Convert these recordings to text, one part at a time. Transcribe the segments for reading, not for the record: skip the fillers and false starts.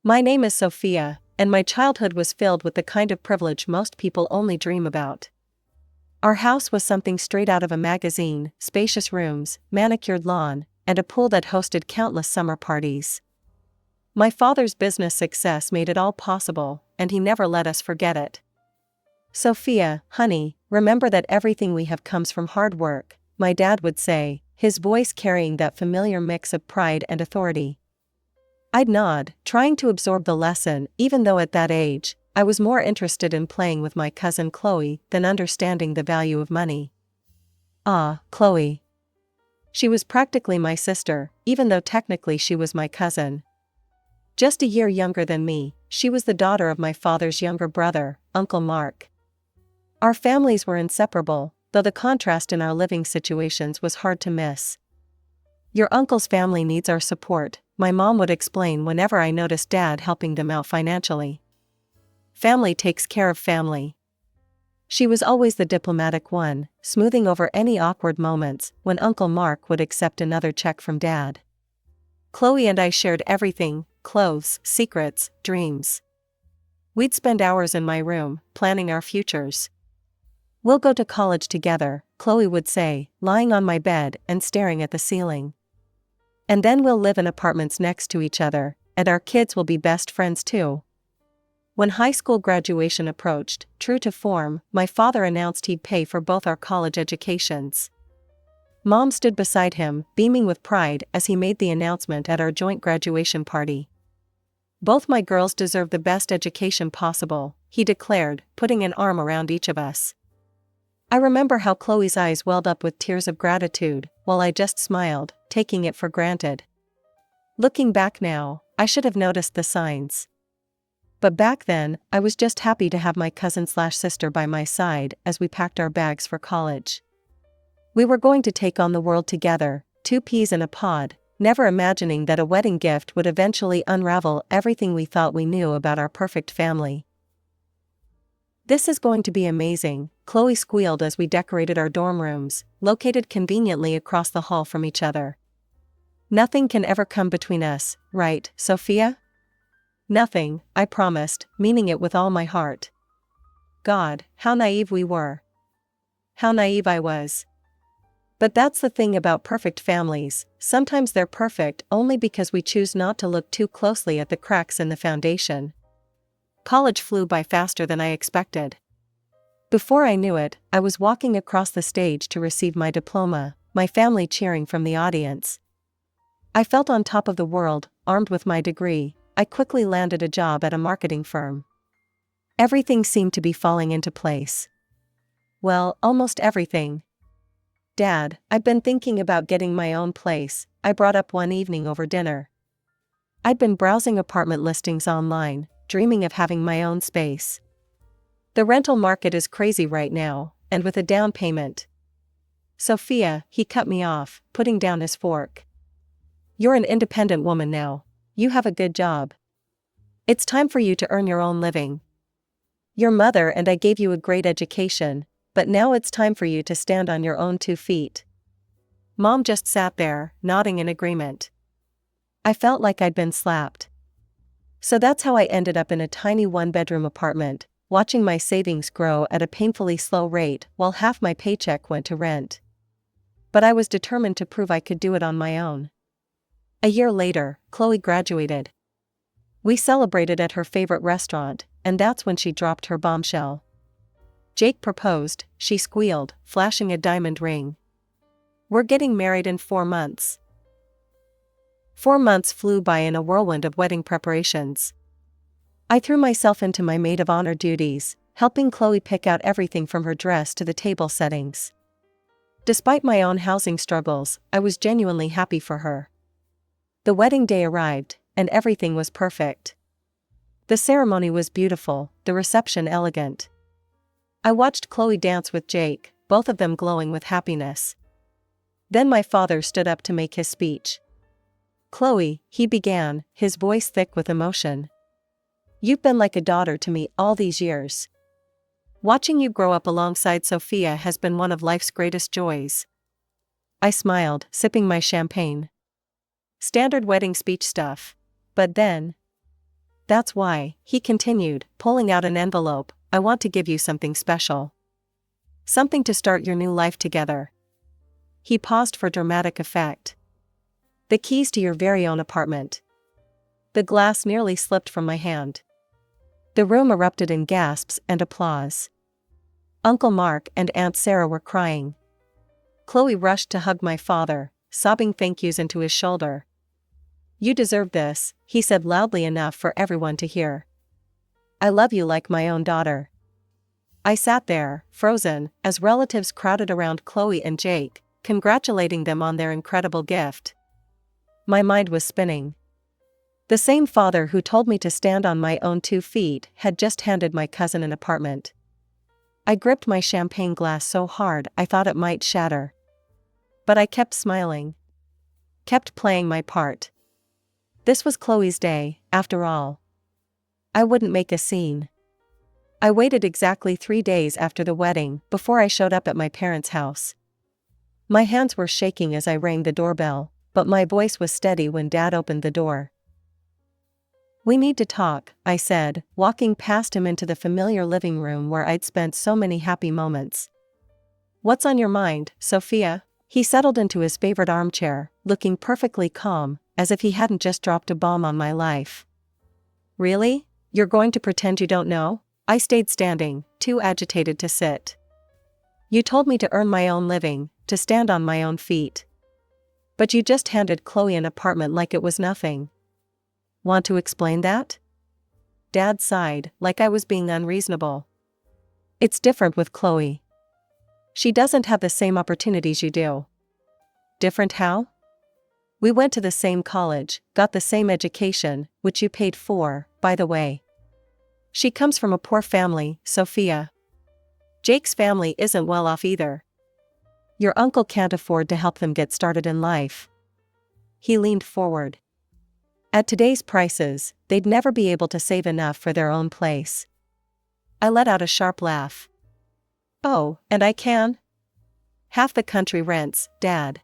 My name is Sophia, and my childhood was filled with the kind of privilege most people only dream about. Our house was something straight out of a magazine: spacious rooms, manicured lawn, and a pool that hosted countless summer parties. My father's business success made it all possible, and he never let us forget it. "Sophia, honey, remember that everything we have comes from hard work," my dad would say, his voice carrying that familiar mix of pride and authority. I'd nod, trying to absorb the lesson, even though at that age, I was more interested in playing with my cousin Chloe than understanding the value of money. Ah, Chloe. She was practically my sister, even though technically she was my cousin. Just a year younger than me, she was the daughter of my father's younger brother, Uncle Mark. Our families were inseparable, though the contrast in our living situations was hard to miss. "Your uncle's family needs our support," my mom would explain whenever I noticed Dad helping them out financially. "Family takes care of family." She was always the diplomatic one, smoothing over any awkward moments when Uncle Mark would accept another check from Dad. Chloe and I shared everything: clothes, secrets, dreams. We'd spend hours in my room, planning our futures. "We'll go to college together," Chloe would say, lying on my bed and staring at the ceiling. "And then we'll live in apartments next to each other, and our kids will be best friends too." When high school graduation approached, true to form, my father announced he'd pay for both our college educations. Mom stood beside him, beaming with pride as he made the announcement at our joint graduation party. "Both my girls deserve the best education possible," he declared, putting an arm around each of us. I remember how Chloe's eyes welled up with tears of gratitude, while I just smiled, taking it for granted. Looking back now, I should have noticed the signs. But back then, I was just happy to have my cousin/sister by my side as we packed our bags for college. We were going to take on the world together, two peas in a pod, never imagining that a wedding gift would eventually unravel everything we thought we knew about our perfect family. "This is going to be amazing," Chloe squealed as we decorated our dorm rooms, located conveniently across the hall from each other. "Nothing can ever come between us, right, Sophia?" "Nothing," I promised, meaning it with all my heart. God, how naive we were. How naive I was. But that's the thing about perfect families: sometimes they're perfect only because we choose not to look too closely at the cracks in the foundation. College flew by faster than I expected. Before I knew it, I was walking across the stage to receive my diploma, my family cheering from the audience. I felt on top of the world, armed with my degree. I quickly landed a job at a marketing firm. Everything seemed to be falling into place. Well, almost everything. "Dad, I've been thinking about getting my own place," I brought up one evening over dinner. I'd been browsing apartment listings online, dreaming of having my own space. "The rental market is crazy right now, and with a down payment." "Sophia," he cut me off, putting down his fork. "You're an independent woman now. You have a good job. It's time for you to earn your own living. Your mother and I gave you a great education, but now it's time for you to stand on your own 2 feet." Mom just sat there, nodding in agreement. I felt like I'd been slapped. So that's how I ended up in a tiny 1-bedroom apartment, watching my savings grow at a painfully slow rate while half my paycheck went to rent. But I was determined to prove I could do it on my own. A year later, Chloe graduated. We celebrated at her favorite restaurant, and that's when she dropped her bombshell. "Jake proposed," she squealed, flashing a diamond ring. "We're getting married in 4 months." 4 months flew by in a whirlwind of wedding preparations. I threw myself into my maid of honor duties, helping Chloe pick out everything from her dress to the table settings. Despite my own housing struggles, I was genuinely happy for her. The wedding day arrived, and everything was perfect. The ceremony was beautiful, the reception elegant. I watched Chloe dance with Jake, both of them glowing with happiness. Then my father stood up to make his speech. "Chloe," he began, his voice thick with emotion. "You've been like a daughter to me all these years. Watching you grow up alongside Sophia has been one of life's greatest joys." I smiled, sipping my champagne. Standard wedding speech stuff. But then, That's why, he continued, pulling out an envelope, I want to give you something special. Something to start your new life together. He paused for dramatic effect. The keys to your very own apartment. The glass nearly slipped from my hand. The room erupted in gasps and applause. Uncle Mark and Aunt Sarah were crying. Chloe rushed to hug my father, sobbing thank yous into his shoulder. You deserve this, he said loudly enough for everyone to hear. I love you like my own daughter. I sat there, frozen, as relatives crowded around Chloe and Jake, congratulating them on their incredible gift. My mind was spinning. The same father who told me to stand on my own 2 feet had just handed my cousin an apartment. I gripped my champagne glass so hard I thought it might shatter. But I kept smiling. Kept playing my part. This was Chloe's day, after all. I wouldn't make a scene. I waited exactly 3 days after the wedding before I showed up at my parents' house. My hands were shaking as I rang the doorbell, but my voice was steady when Dad opened the door. We need to talk, I said, walking past him into the familiar living room where I'd spent so many happy moments. What's on your mind, Sophia? He settled into his favorite armchair, looking perfectly calm, as if he hadn't just dropped a bomb on my life. Really? You're going to pretend you don't know? I stayed standing, too agitated to sit. You told me to earn my own living, to stand on my own feet. But you just handed Chloe an apartment like it was nothing. Want to explain that? Dad sighed, like I was being unreasonable. It's different with Chloe. She doesn't have the same opportunities you do. Different how? We went to the same college, got the same education, which you paid for, by the way. She comes from a poor family, Sophia. Jake's family isn't well off either. Your uncle can't afford to help them get started in life. He leaned forward. At today's prices, they'd never be able to save enough for their own place. I let out a sharp laugh. Oh, and I can? Half the country rents, Dad.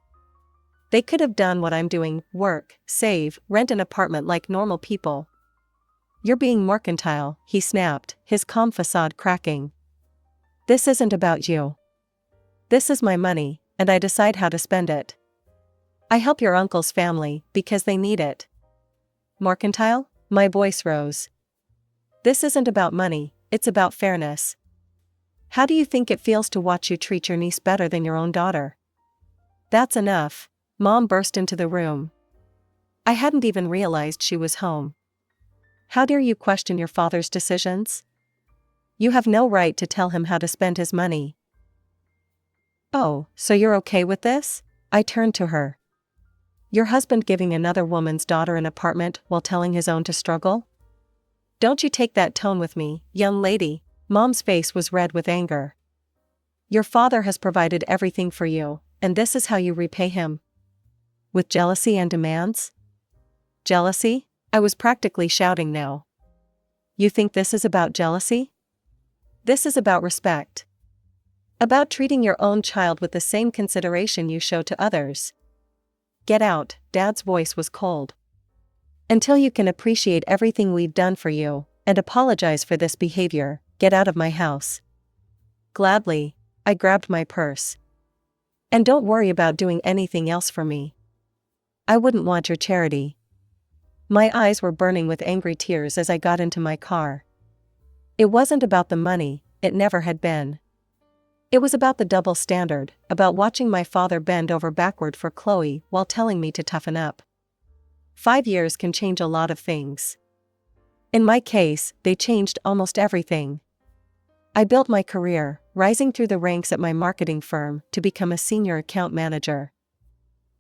They could have done what I'm doing, work, save, rent an apartment like normal people. You're being mercantile, he snapped, his calm facade cracking. This isn't about you. This is my money, and I decide how to spend it. I help your uncle's family, because they need it. Mercantile? My voice rose. This isn't about money, it's about fairness. How do you think it feels to watch you treat your niece better than your own daughter? That's enough. Mom burst into the room. I hadn't even realized she was home. How dare you question your father's decisions? You have no right to tell him how to spend his money. Oh, so you're okay with this? I turned to her. Your husband giving another woman's daughter an apartment while telling his own to struggle? Don't you take that tone with me, young lady. Mom's face was red with anger. Your father has provided everything for you, and this is how you repay him. With jealousy and demands? Jealousy? I was practically shouting now. You think this is about jealousy? This is about respect. About treating your own child with the same consideration you show to others. Get out, Dad's voice was cold. Until you can appreciate everything we've done for you, and apologize for this behavior, get out of my house. Gladly, I grabbed my purse. And don't worry about doing anything else for me. I wouldn't want your charity. My eyes were burning with angry tears as I got into my car. It wasn't about the money, it never had been. It was about the double standard, about watching my father bend over backward for Chloe while telling me to toughen up. 5 years can change a lot of things. In my case, they changed almost everything. I built my career, rising through the ranks at my marketing firm to become a senior account manager.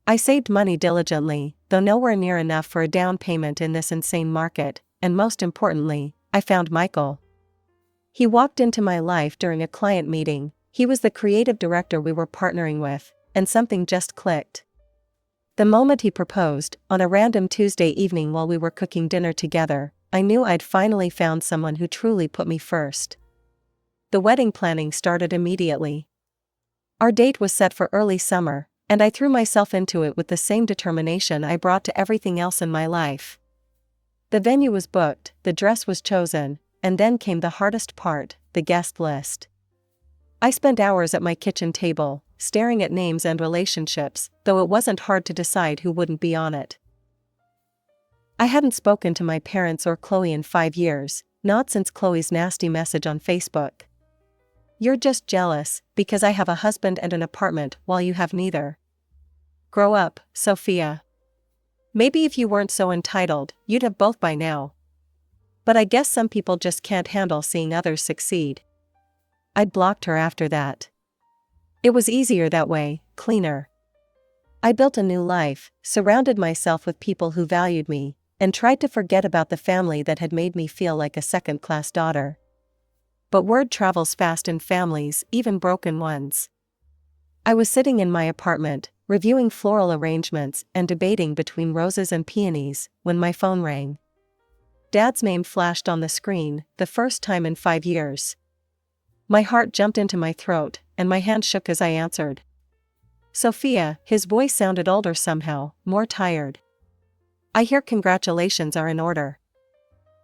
I saved money diligently, though nowhere near enough for a down payment in this insane market, and most importantly, I found Michael. He walked into my life during a client meeting. He was the creative director we were partnering with, and something just clicked. The moment he proposed, on a random Tuesday evening while we were cooking dinner together, I knew I'd finally found someone who truly put me first. The wedding planning started immediately. Our date was set for early summer, and I threw myself into it with the same determination I brought to everything else in my life. The venue was booked, the dress was chosen, and then came the hardest part, the guest list. I spent hours at my kitchen table, staring at names and relationships, though it wasn't hard to decide who wouldn't be on it. I hadn't spoken to my parents or Chloe in 5 years, not since Chloe's nasty message on Facebook. "You're just jealous, because I have a husband and an apartment while you have neither. Grow up, Sophia. Maybe if you weren't so entitled, you'd have both by now. But I guess some people just can't handle seeing others succeed." I'd blocked her after that. It was easier that way, cleaner. I built a new life, surrounded myself with people who valued me, and tried to forget about the family that had made me feel like a second-class daughter. But word travels fast in families, even broken ones. I was sitting in my apartment, reviewing floral arrangements and debating between roses and peonies, when my phone rang. Dad's name flashed on the screen, the first time in 5 years. My heart jumped into my throat, and my hand shook as I answered. "Sophia," his voice sounded older somehow, more tired. "I hear congratulations are in order."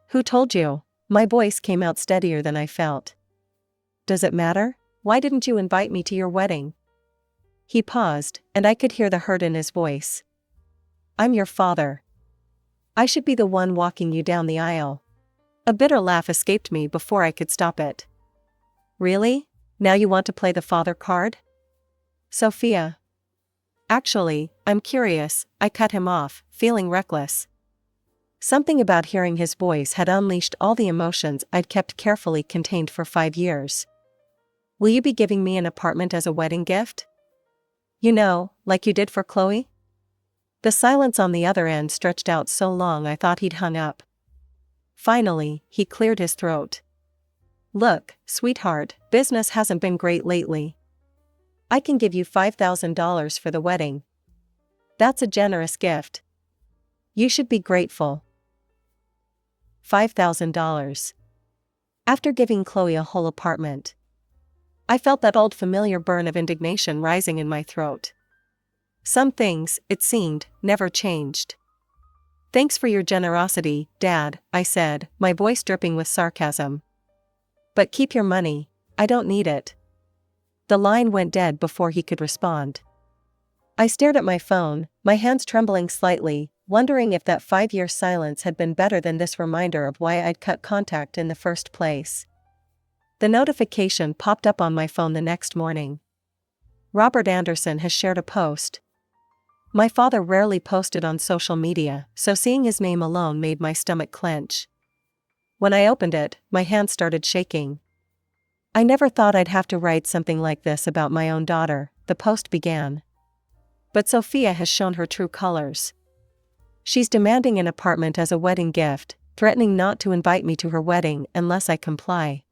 "Who told you?" My voice came out steadier than I felt. "Does it matter? Why didn't you invite me to your wedding?" He paused, and I could hear the hurt in his voice. "I'm your father. I should be the one walking you down the aisle." A bitter laugh escaped me before I could stop it. "Really? Now you want to play the father card?" "Sophia. Actually, I'm curious," I cut him off, feeling reckless. Something about hearing his voice had unleashed all the emotions I'd kept carefully contained for 5 years. "Will you be giving me an apartment as a wedding gift? You know, like you did for Chloe?" The silence on the other end stretched out so long I thought he'd hung up. Finally, he cleared his throat. "Look, sweetheart, business hasn't been great lately. I can give you $5,000 for the wedding. That's a generous gift. You should be grateful." $5,000. After giving Chloe a whole apartment. I felt that old familiar burn of indignation rising in my throat. Some things, it seemed, never changed. "Thanks for your generosity, Dad," I said, my voice dripping with sarcasm. "But keep your money, I don't need it." The line went dead before he could respond. I stared at my phone, my hands trembling slightly, wondering if that 5-year silence had been better than this reminder of why I'd cut contact in the first place. The notification popped up on my phone the next morning. "Robert Anderson has shared a post." My father rarely posted on social media, so seeing his name alone made my stomach clench. When I opened it, my hands started shaking. "I never thought I'd have to write something like this about my own daughter," the post began. "But Sophia has shown her true colors. She's demanding an apartment as a wedding gift, threatening not to invite me to her wedding unless I comply.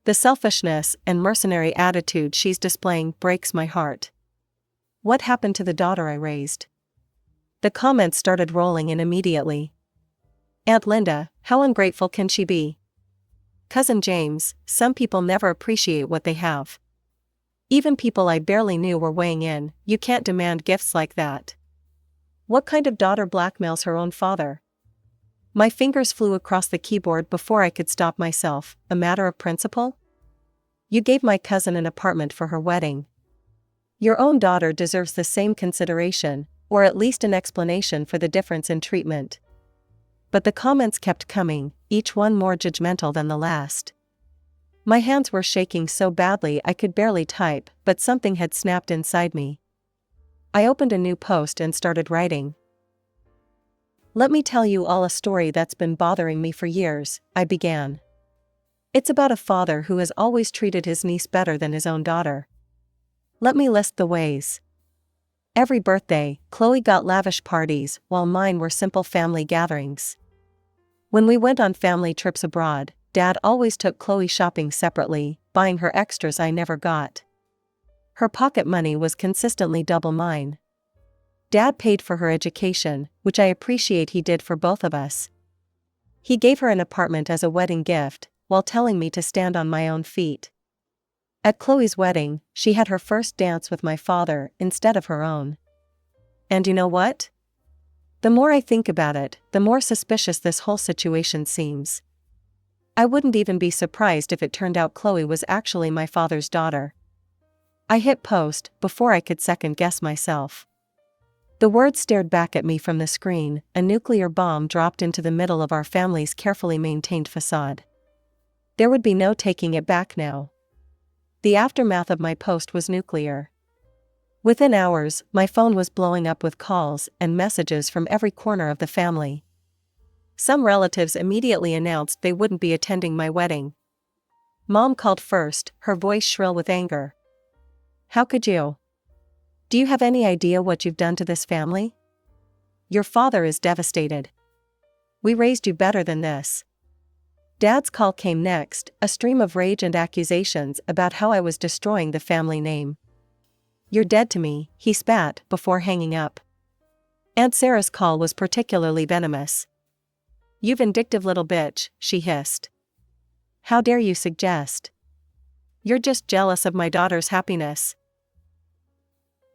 The selfishness and mercenary attitude she's displaying breaks my heart. What happened to the daughter I raised?" The comments started rolling in immediately. "Aunt Linda, how ungrateful can she be? Cousin James, some people never appreciate what they have." Even people I barely knew were weighing in, "You can't demand gifts like that. What kind of daughter blackmails her own father?" My fingers flew across the keyboard before I could stop myself. "A matter of principle? You gave my cousin an apartment for her wedding. Your own daughter deserves the same consideration, or at least an explanation for the difference in treatment." But the comments kept coming, each one more judgmental than the last. My hands were shaking so badly I could barely type, but something had snapped inside me. I opened a new post and started writing. "Let me tell you all a story that's been bothering me for years," I began. "It's about a father who has always treated his niece better than his own daughter. Let me list the ways. Every birthday, Chloe got lavish parties while mine were simple family gatherings. When we went on family trips abroad, Dad always took Chloe shopping separately, buying her extras I never got. Her pocket money was consistently double mine. Dad paid for her education, which I appreciate he did for both of us. He gave her an apartment as a wedding gift, while telling me to stand on my own feet. At Chloe's wedding, she had her first dance with my father instead of her own. And you know what? The more I think about it, the more suspicious this whole situation seems. I wouldn't even be surprised if it turned out Chloe was actually my father's daughter. I hit post before I could second guess myself. The words stared back at me from the screen. A nuclear bomb dropped into the middle of our family's carefully maintained facade. There would be no taking it back now. The aftermath of my post was nuclear. Within hours, my phone was blowing up with calls and messages from every corner of the family. Some relatives immediately announced they wouldn't be attending my wedding. Mom called first, her voice shrill with anger. "How could you? Do you have any idea what you've done to this family? Your father is devastated. We raised you better than this." Dad's call came next, a stream of rage and accusations about how I was destroying the family name. "You're dead to me," he spat before hanging up. Aunt Sarah's call was particularly venomous. "You vindictive little bitch," she hissed. "How dare you suggest? You're just jealous of my daughter's happiness."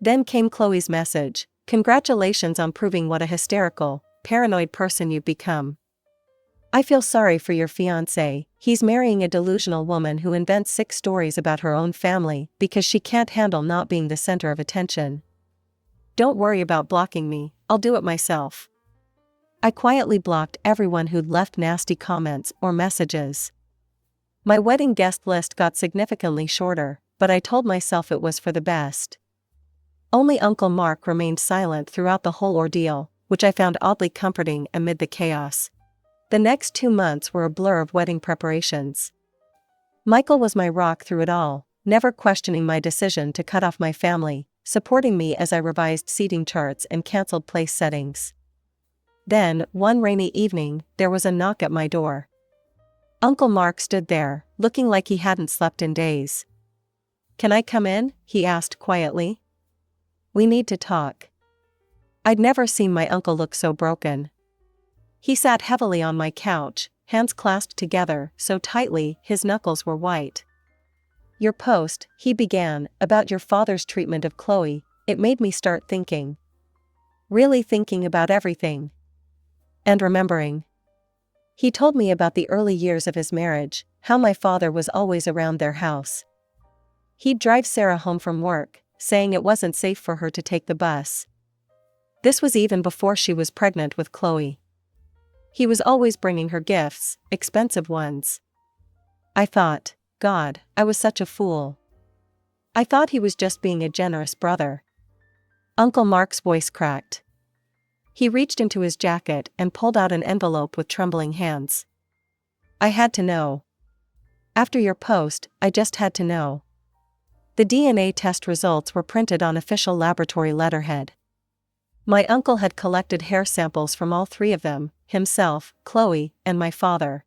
Then came Chloe's message: "Congratulations on proving what a hysterical, paranoid person you've become. I feel sorry for your fiancé. He's marrying a delusional woman who invents sick stories about her own family because she can't handle not being the center of attention. Don't worry about blocking me, I'll do it myself." I quietly blocked everyone who'd left nasty comments or messages. My wedding guest list got significantly shorter, but I told myself it was for the best. Only Uncle Mark remained silent throughout the whole ordeal, which I found oddly comforting amid the chaos. The next 2 months were a blur of wedding preparations. Michael was my rock through it all, never questioning my decision to cut off my family, supporting me as I revised seating charts and canceled place settings. Then, one rainy evening, there was a knock at my door. Uncle Mark stood there, looking like he hadn't slept in days. "Can I come in?" he asked quietly. "We need to talk." I'd never seen my uncle look so broken. He sat heavily on my couch, hands clasped together so tightly his knuckles were white. "Your post," he began, "about your father's treatment of Chloe, it made me start thinking. Really thinking about everything. And remembering." He told me about the early years of his marriage, how my father was always around their house. He'd drive Sarah home from work, saying it wasn't safe for her to take the bus. This was even before she was pregnant with Chloe. He was always bringing her gifts, expensive ones. I thought, God, I was such a fool. I thought he was just being a generous brother. Uncle Mark's voice cracked. He reached into his jacket and pulled out an envelope with trembling hands. "I had to know. After your post, I just had to know." The DNA test results were printed on official laboratory letterhead. My uncle had collected hair samples from all 3 of them, himself, Chloe, and my father.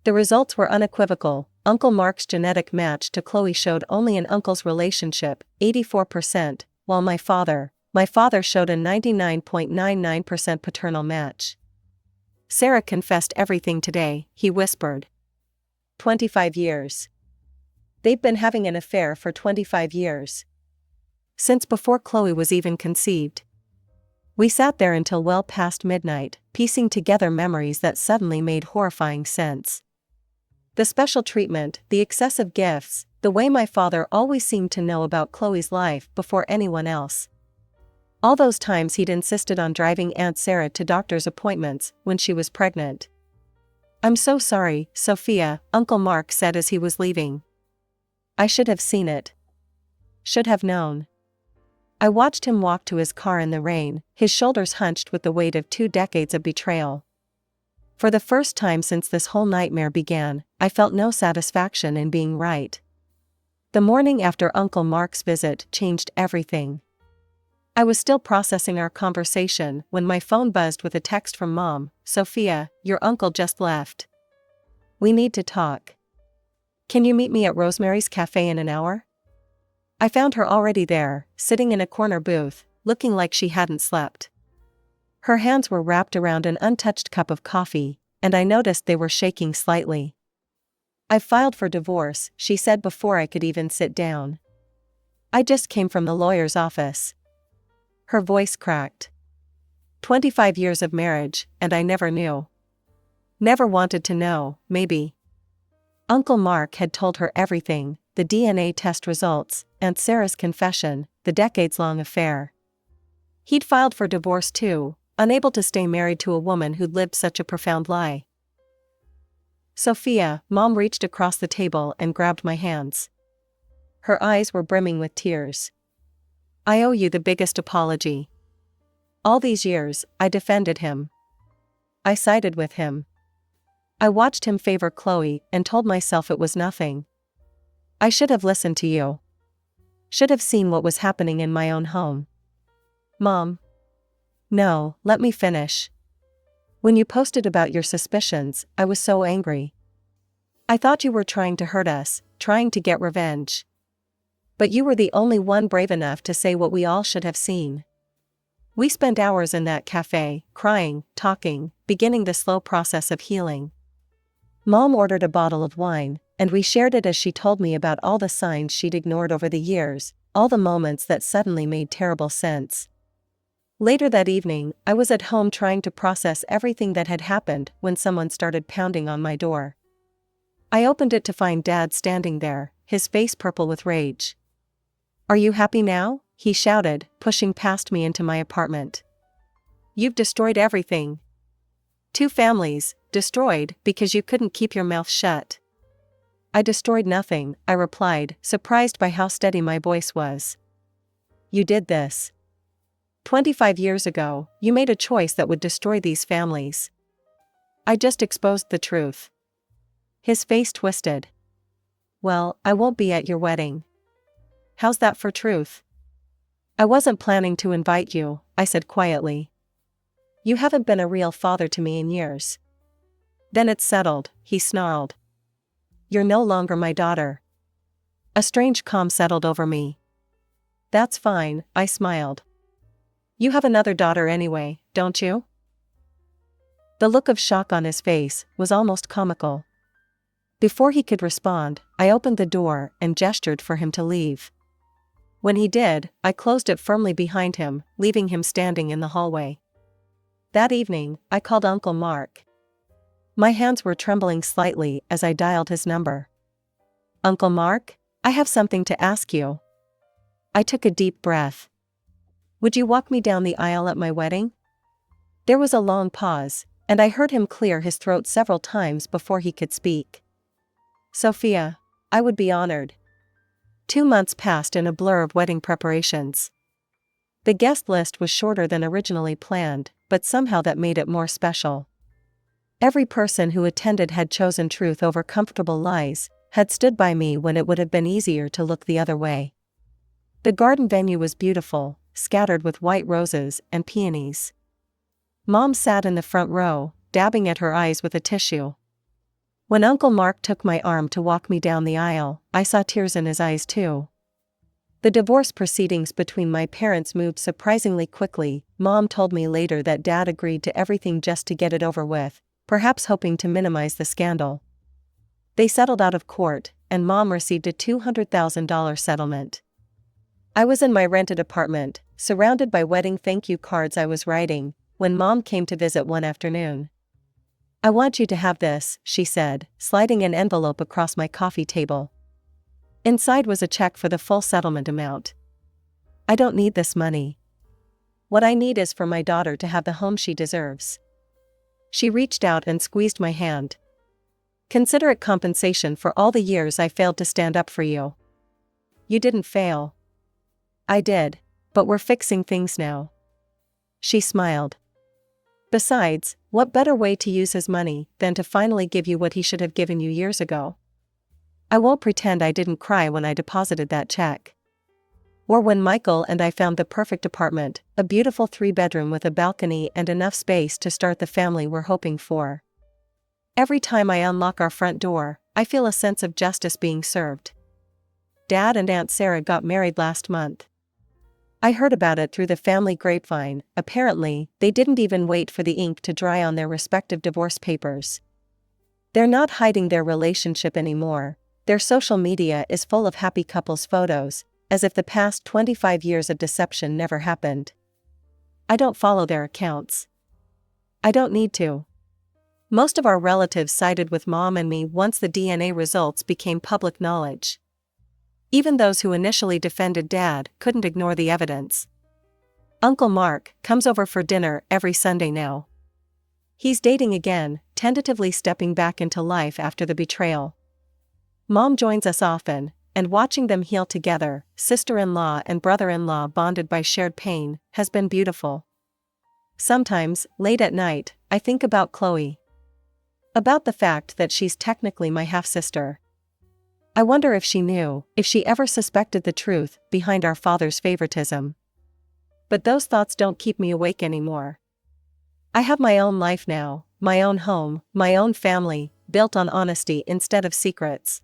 The results were unequivocal. Uncle Mark's genetic match to Chloe showed only an uncle's relationship, 84%, while my father showed a 99.99% paternal match. "Sarah confessed everything today," he whispered. 25 years. They've been having an affair for 25 years. Since before Chloe was even conceived. We sat there until well past midnight, piecing together memories that suddenly made horrifying sense. The special treatment, the excessive gifts, the way my father always seemed to know about Chloe's life before anyone else. All those times he'd insisted on driving Aunt Sarah to doctor's appointments when she was pregnant. "I'm so sorry, Sophia," Uncle Mark said as he was leaving. "I should have seen it. Should have known." I watched him walk to his car in the rain, his shoulders hunched with the weight of 2 decades of betrayal. For the first time since this whole nightmare began, I felt no satisfaction in being right. The morning after Uncle Mark's visit changed everything. I was still processing our conversation when my phone buzzed with a text from Mom. "Sophia, your uncle just left. We need to talk. Can you meet me at Rosemary's Cafe in an hour?" I found her already there, sitting in a corner booth, looking like she hadn't slept. Her hands were wrapped around an untouched cup of coffee, and I noticed they were shaking slightly. "I filed for divorce," she said before I could even sit down. "I just came from the lawyer's office." Her voice cracked. 25 years of marriage, and I never knew. Never wanted to know, maybe. Uncle Mark had told her everything, the DNA test results, Aunt Sarah's confession, the decades-long affair. He'd filed for divorce too, unable to stay married to a woman who'd lived such a profound lie. Sophia, Mom reached across the table and grabbed my hands. Her eyes were brimming with tears. I owe you the biggest apology. All these years, I defended him. I sided with him. I watched him favor Chloe and told myself it was nothing. I should have listened to you. Should have seen what was happening in my own home. Mom. No, let me finish. When you posted about your suspicions, I was so angry. I thought you were trying to hurt us, trying to get revenge. But you were the only one brave enough to say what we all should have seen. We spent hours in that cafe, crying, talking, beginning the slow process of healing. Mom ordered a bottle of wine, and we shared it as she told me about all the signs she'd ignored over the years, all the moments that suddenly made terrible sense. Later that evening, I was at home trying to process everything that had happened when someone started pounding on my door. I opened it to find Dad standing there, his face purple with rage. "Are you happy now?" he shouted, pushing past me into my apartment. "You've destroyed everything. 2 families, destroyed because you couldn't keep your mouth shut." "I destroyed nothing," I replied, surprised by how steady my voice was. "You did this. 25 years ago, you made a choice that would destroy these families. I just exposed the truth." His face twisted. "Well, I won't be at your wedding." "How's that for truth?" "I wasn't planning to invite you," I said quietly. "You haven't been a real father to me in years." "Then it's settled," he snarled. "You're no longer my daughter." A strange calm settled over me. "That's fine," I smiled. "You have another daughter anyway, don't you?" The look of shock on his face was almost comical. Before he could respond, I opened the door and gestured for him to leave. When he did, I closed it firmly behind him, leaving him standing in the hallway. That evening, I called Uncle Mark. My hands were trembling slightly as I dialed his number. "Uncle Mark, I have something to ask you." I took a deep breath. "Would you walk me down the aisle at my wedding?" There was a long pause, and I heard him clear his throat several times before he could speak. "Sophia, I would be honored." 2 months passed in a blur of wedding preparations. The guest list was shorter than originally planned, but somehow that made it more special. Every person who attended had chosen truth over comfortable lies, had stood by me when it would have been easier to look the other way. The garden venue was beautiful, scattered with white roses and peonies. Mom sat in the front row, dabbing at her eyes with a tissue. When Uncle Mark took my arm to walk me down the aisle, I saw tears in his eyes too. The divorce proceedings between my parents moved surprisingly quickly. Mom told me later that Dad agreed to everything just to get it over with, perhaps hoping to minimize the scandal. They settled out of court, and Mom received a $200,000 settlement. I was in my rented apartment, surrounded by wedding thank you cards I was writing, when Mom came to visit one afternoon. "I want you to have this," she said, sliding an envelope across my coffee table. Inside was a check for the full settlement amount. "I don't need this money. What I need is for my daughter to have the home she deserves." She reached out and squeezed my hand. "Consider it compensation for all the years I failed to stand up for you." "You didn't fail." "I did, but we're fixing things now." She smiled. "Besides, what better way to use his money than to finally give you what he should have given you years ago?" I won't pretend I didn't cry when I deposited that check. Or when Michael and I found the perfect apartment, a beautiful 3-bedroom with a balcony and enough space to start the family we're hoping for. Every time I unlock our front door, I feel a sense of justice being served. Dad and Aunt Sarah got married last month. I heard about it through the family grapevine. Apparently, they didn't even wait for the ink to dry on their respective divorce papers. They're not hiding their relationship anymore. Their social media is full of happy couples photos, as if the past 25 years of deception never happened. I don't follow their accounts. I don't need to. Most of our relatives sided with Mom and me once the DNA results became public knowledge. Even those who initially defended Dad couldn't ignore the evidence. Uncle Mark comes over for dinner every Sunday now. He's dating again, tentatively stepping back into life after the betrayal. Mom joins us often, and watching them heal together, sister-in-law and brother-in-law bonded by shared pain, has been beautiful. Sometimes, late at night, I think about Chloe. About the fact that she's technically my half-sister. I wonder if she knew, if she ever suspected the truth behind our father's favoritism. But those thoughts don't keep me awake anymore. I have my own life now, my own home, my own family, built on honesty instead of secrets.